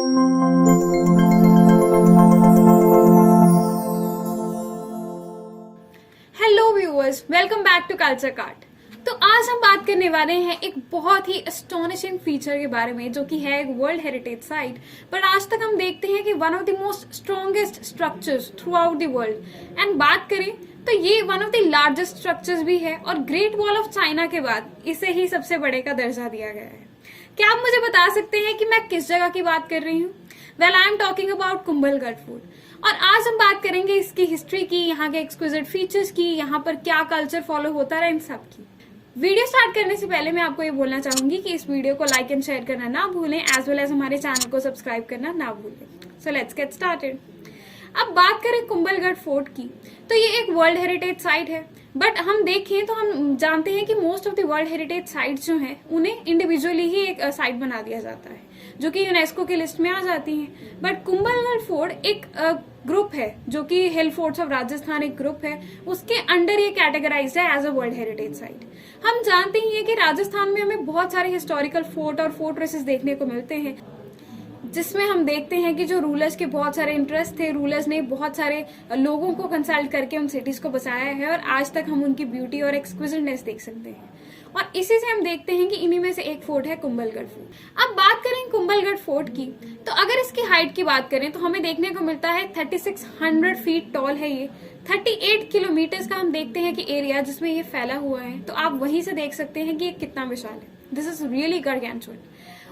Hello viewers, welcome back to culture cart. तो आज हम बात करने वाले हैं एक बहुत ही एस्टोनिशिंग फीचर के बारे में, जो कि है एक वर्ल्ड हेरिटेज साइट। बट आज तक हम देखते हैं कि one of the most strongest structures throughout the world. And बात करें तो ये one of the largest structures भी है, और ग्रेट वॉल ऑफ चाइना के बाद इसे ही सबसे बड़े का दर्जा दिया गया है। क्या आप मुझे बता सकते हैं कि मैं किस जगह की बात कर रही हूँ? Well, I am talking about Kumbhalgarh fort. और आज हम बात करेंगे इसकी हिस्ट्री की, यहाँ के एक्सक्विजिट फीचर्स की, यहाँ पर क्या कल्चर फॉलो होता रहा, इन सब की। वीडियो स्टार्ट करने से पहले मैं आपको ये बोलना चाहूंगी कि इस वीडियो को लाइक एंड शेयर करना ना भूलें, एज वेल एज हमारे चैनल को सब्सक्राइब करना ना भूलें। So let's get started. अब बात करें कुंभलगढ़ फोर्ट की, तो ये एक वर्ल्ड हेरिटेज साइट है। बट हम देखें तो हम जानते हैं कि most of the world heritage sites जो हैं उन्हें इंडिविजुअली ही एक साइट बना दिया जाता है, जो कि यूनेस्को की लिस्ट में आ जाती हैं। बट कुंभलगढ़ फोर्ट एक ग्रुप है, जो कि हिल फोर्ट्स ऑफ राजस्थान एक ग्रुप है, उसके अंडर ये कैटेगराइज्ड है as a world heritage site. हम जानते ही हैं कि राजस्थान में हमें बहुत सारे हिस्टोरिकल फोर्ट और फोर्ट्रेसेस देखने को मिलते हैं, जिसमें हम देखते हैं कि जो रूलर्स के बहुत सारे इंटरेस्ट थे, रूलर्स ने बहुत सारे लोगों को कंसल्ट करके उन सिटीज को बसाया है, और आज तक हम उनकी ब्यूटी और एक्सक्विजिटनेस देख सकते हैं। और इसी से हम देखते हैं कि इन्हीं में से एक फोर्ट है कुंभलगढ़ फोर्ट। अब बात करें कुंभलगढ़ फोर्ट की, तो अगर इसकी हाइट की बात करें तो हमें देखने को मिलता है 3600 फीट टॉल है ये। 38 किलोमीटर का हम देखते हैं कि एरिया जिसमें ये फैला हुआ है, तो आप वहीं से देख सकते हैं कि ये कितना विशाल है। This is really gargantuan.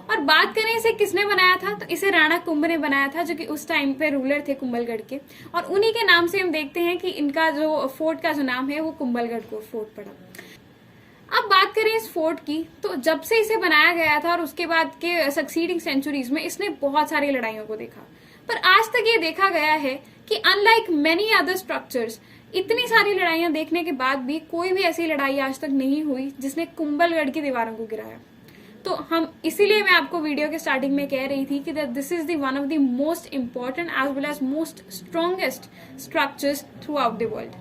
और बात करें इसे किसने बनाया था, तो इसे राणा कुंभ ने बनाया था, जो कि उस टाइम पे रूलर थे कुंभलगढ़ के, और उन्हीं के नाम से हम देखते हैं कि इनका जो फोर्ट का जो नाम है वो कुंभलगढ़ फोर्ट पड़ा। अब बात करें इस फोर्ट की, तो जब से इसे बनाया गया था और उसके बाद के सक्सीडिंग सेंचुरीज में इसने बहुत सारी लड़ाइयों को देखा। पर आज तक ये देखा गया है कि अनलाइक मेनी अदर स्ट्रक्चर्स, इतनी सारी लड़ाइयां देखने के बाद भी कोई भी ऐसी लड़ाई आज तक नहीं हुई जिसने कुंभलगढ़ की दीवारों को गिराया। तो हम इसीलिए मैं आपको वीडियो के स्टार्टिंग में कह रही थी कि this is the one of the most important as well as most strongest structures throughout the world.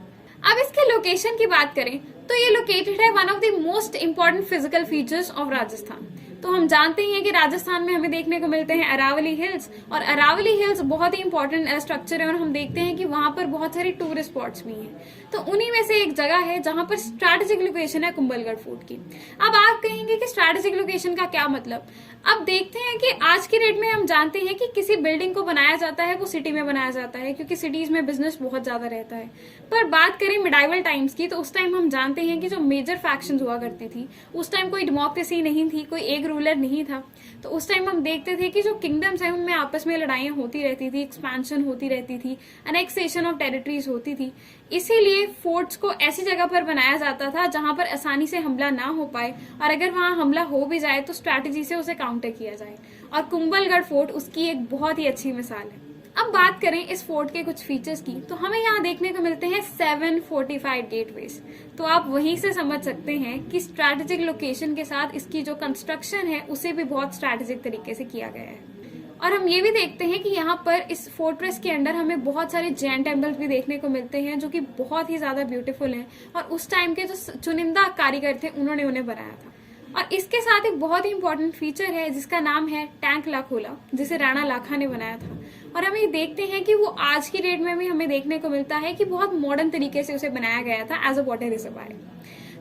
अब इसके लोकेशन की बात करें तो ये लोकेटेड है one of the most important physical features of Rajasthan. तो हम जानते ही हैं कि राजस्थान में हमें देखने को मिलते हैं अरावली हिल्स, और अरावली हिल्स बहुत ही इंपॉर्टेंट स्ट्रक्चर है, और हम देखते हैं कि वहां पर बहुत सारी टूरिस्ट स्पॉट्स भी हैं। तो उन्हीं में से एक जगह है जहां पर स्ट्रैटेजिक लोकेशन है कुंभलगढ़ फोर्ट की। अब आप कहेंगे कि स्ट्रैटेजिक लोकेशन का क्या मतलब? अब देखते हैं कि आज की डेट में हम जानते हैं कि किसी बिल्डिंग को बनाया जाता है वो सिटी में बनाया जाता है, क्योंकि सिटीज में बिजनेस बहुत ज्यादा रहता है। पर बात करें मिडाइवल टाइम्स की, तो उस टाइम हम जानते हैं कि जो मेजर फैक्शंस हुआ करती थी, उस टाइम कोई डेमोक्रेसी नहीं थी, कोई एक रूलर नहीं था। तो उस टाइम हम देखते थे कि जो किंगडम्स हैं उनमें आपस में लड़ाइयां होती रहती थी, एक्सपेंशन होती रहती थी, अनेक्सेशन ऑफ टेरिटरीज होती थी। इसीलिए फोर्ट्स को ऐसी जगह पर बनाया जाता था जहां पर आसानी से हमला ना हो पाए, और अगर वहां हमला हो भी जाए तो स्ट्रैटेजी से उसे काउंटर किया जाए। और कुंभलगढ़ फोर्ट उसकी एक बहुत ही अच्छी मिसाल है। अब बात करें इस फोर्ट के कुछ फीचर्स की, तो हमें यहाँ देखने को मिलते हैं 7 फोर्टिफाइड गेटवेज। तो आप वहीं से समझ सकते हैं कि स्ट्रैटेजिक लोकेशन के साथ इसकी जो कंस्ट्रक्शन है उसे भी बहुत स्ट्रैटेजिक तरीके से किया गया है। और हम ये भी देखते हैं कि यहाँ पर इस फोर्ट्रेस के अंदर हमें बहुत सारे जैन टेम्पल्स भी देखने को मिलते हैं, जो कि बहुत ही ज्यादा ब्यूटीफुल हैं, और उस टाइम के जो चुनिंदा कारीगर थे उन्होंने उन्हें बनाया था। और इसके साथ एक बहुत ही इंपॉर्टेंट फीचर है जिसका नाम है टैंक लाखोला, जिसे राणा लाखा ने बनाया था। और हम ये देखते हैं कि वो आज की डेट में भी हमें देखने को मिलता है कि बहुत मॉडर्न तरीके से उसे बनाया गया था एज अ वाटर रिजर्वायर।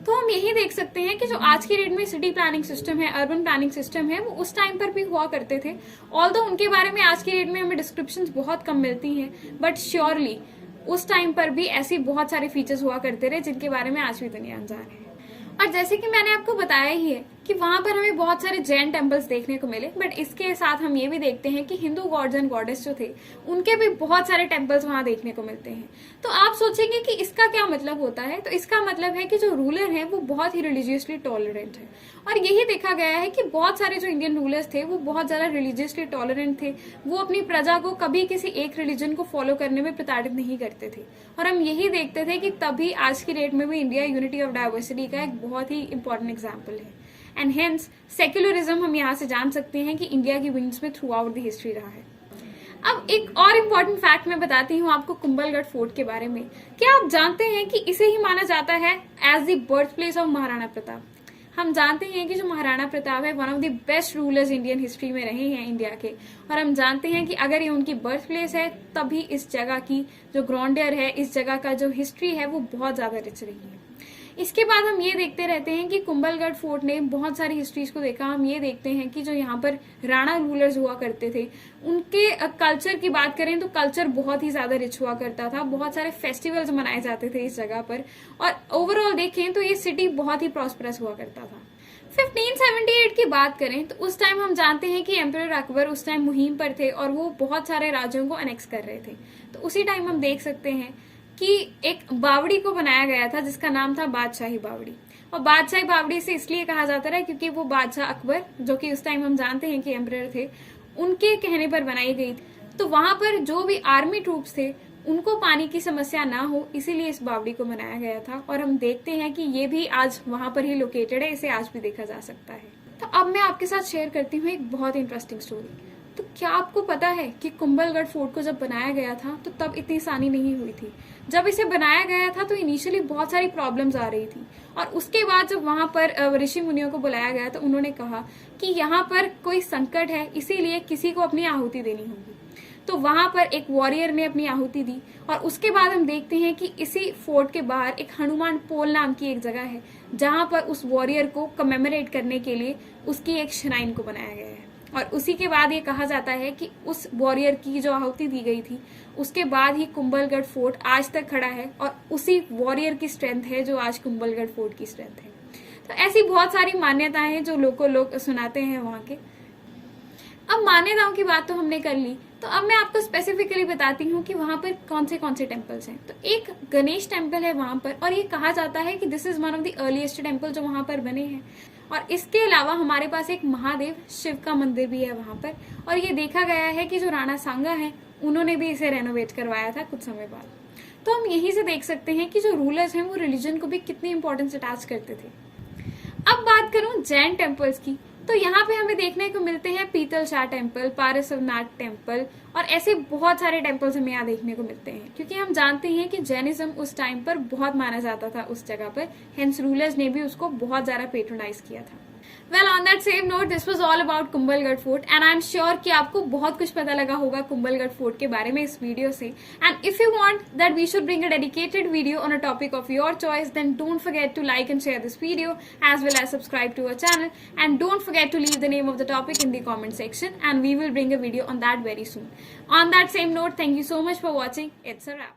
तो हम यही देख सकते हैं कि जो आज की डेट में सिटी प्लानिंग सिस्टम है, अर्बन प्लानिंग सिस्टम है, वो उस टाइम पर भी हुआ करते थे। ऑल्दो उनके बारे में आज की डेट में हमें डिस्क्रिप्शंस बहुत कम मिलती हैं, बट श्योरली उस टाइम पर भी ऐसी बहुत सारे फीचर्स हुआ करते रहे जिनके बारे में आज भी दुनिया अनजान है। और जैसे कि मैंने आपको बताया ही है कि वहां पर हमें बहुत सारे जैन टेम्पल्स देखने को मिले, बट इसके साथ हम ये भी देखते हैं कि हिंदू गॉड्स एंड गॉडेस जो थे उनके भी बहुत सारे टेम्पल्स वहां देखने को मिलते हैं। तो आप सोचेंगे कि इसका क्या मतलब होता है, तो इसका मतलब है कि जो रूलर है वो बहुत ही रिलीजियसली टॉलरेंट है। और यही देखा गया है कि बहुत सारे जो इंडियन रूलर्स थे वो बहुत ज्यादा रिलीजियसली टॉलरेंट थे। वो अपनी प्रजा को कभी किसी एक रिलीजन को फॉलो करने में प्रताड़ित नहीं करते थे। और हम यही देखते थे कि तभी आज की डेट में भी इंडिया यूनिटी ऑफ डाइवर्सिटी का एक बहुत ही इंपॉर्टेंट एग्जाम्पल है। एंड हेंस सेक्युलरिज्म हम यहाँ से जान सकते हैं कि इंडिया की विंग्स में थ्रू आउट द हिस्ट्री रहा है। अब एक और इम्पॉर्टेंट फैक्ट मैं बताती हूँ आपको कुंभलगढ़ फोर्ट के बारे में। क्या आप जानते हैं कि इसे ही माना जाता है as the birth place of Maharana Pratap? हम जानते हैं कि जो महाराणा प्रताप है one of the best rulers Indian history में रहे हैं इंडिया के, और हम जानते हैं कि अगर ये उनकी बर्थ प्लेस है तभी इस जगह की जो ग्राउंडर है, इस जगह का जो हिस्ट्री है वो बहुत ज्यादा रिच रही है। इसके बाद हम ये देखते रहते हैं कि कुंभलगढ़ फोर्ट ने बहुत सारी हिस्ट्रीज को देखा। हम ये देखते हैं कि जो यहाँ पर राणा रूलर्स हुआ करते थे उनके कल्चर की बात करें तो कल्चर बहुत ही ज्यादा रिच हुआ करता था। बहुत सारे फेस्टिवल्स मनाए जाते थे इस जगह पर, और ओवरऑल देखें तो ये सिटी बहुत ही प्रॉस्परस हुआ करता था। 1578 की बात करें तो उस टाइम हम जानते हैं कि एम्परर अकबर उस टाइम मुहिम पर थे और वो बहुत सारे राज्यों को अनेक्स कर रहे थे। तो उसी टाइम हम देख सकते हैं कि एक बावड़ी को बनाया गया था जिसका नाम था बादशाही बावड़ी, और बादशाही बावड़ी से इसलिए कहा जाता रहा क्योंकि वो बादशाह अकबर, जो कि उस टाइम हम जानते हैं कि एम्परर थे, उनके कहने पर बनाई गई थी। तो वहां पर जो भी आर्मी ट्रूप्स थे उनको पानी की समस्या ना हो इसीलिए इस बावड़ी को बनाया गया था, और हम देखते हैं कि ये भी आज वहां पर ही लोकेटेड है, इसे आज भी देखा जा सकता है। तो अब मैं आपके साथ शेयर करती हूँ एक बहुत इंटरेस्टिंग स्टोरी। तो क्या आपको पता है कि कुंभलगढ़ फोर्ट को जब बनाया गया था तो तब इतनी आसानी नहीं हुई थी। जब इसे बनाया गया था तो इनिशियली बहुत सारी प्रॉब्लम्स आ रही थी, और उसके बाद जब वहां पर ऋषि मुनियों को बुलाया गया तो उन्होंने कहा कि यहाँ पर कोई संकट है, इसीलिए किसी को अपनी आहुति देनी होगी। तो वहां पर एक वॉरियर ने अपनी आहुति दी, और उसके बाद हम देखते हैं कि इसी फोर्ट के बाहर एक हनुमान पोल नाम की एक जगह है जहां पर उस वॉरियर को कमेमोरेट करने के लिए उसकी एक श्राइन को बनाया गया है। और उसी के बाद ये कहा जाता है कि उस वॉरियर की जो आहुति दी गई थी उसके बाद ही कुंभलगढ़ फोर्ट आज तक खड़ा है, और उसी वॉरियर की स्ट्रेंथ है जो आज कुंभलगढ़ फोर्ट की स्ट्रेंथ है। तो ऐसी बहुत सारी मान्यताएं हैं जो लोग सुनाते हैं वहां के। अब मान्यताओं की बात तो हमने कर ली, तो अब मैं आपको स्पेसिफिकली बताती हूँ कि वहां पर कौन से टेम्पल्स हैं। तो एक गणेश टेम्पल है वहां पर, और ये कहा जाता है कि this is one of the earliest temple जो वहां पर बने हैं। और इसके अलावा हमारे पास एक महादेव शिव का मंदिर भी है वहां पर, और ये देखा गया है कि जो राणा सांगा है उन्होंने भी इसे रेनोवेट करवाया था कुछ समय बाद। तो हम यहीं से देख सकते हैं कि जो रूलर्स हैं वो रिलीजन को भी कितनी इंपॉर्टेंस अटैच करते थे। अब बात करूं जैन टेम्पल्स की, तो यहाँ पे हमें देखने को मिलते हैं पीतल शाह टेम्पल, पारसवनाथ टेम्पल, और ऐसे बहुत सारे टेम्पल्स हमें यहाँ देखने को मिलते हैं, क्योंकि हम जानते हैं कि जैनिज्म उस टाइम पर बहुत माना जाता था उस जगह पर, हेंस रूलर्स ने भी उसको बहुत ज्यादा पेट्रोनाइज किया था। Well on that same note this was all about Kumbhalgarh fort, and I am sure कि आपको बहुत कुछ पता लगा होगा कुंभलगढ़ फोर्ट के बारे में इस वीडियो से। And if you want that we should bring a dedicated video on a topic of your choice, then don't forget to like and share this video as well as subscribe to our channel, and don't forget to leave the name of the topic in the comment section, and we will bring a video on that very soon. On that same note, thank you so much for watching. It's a wrap.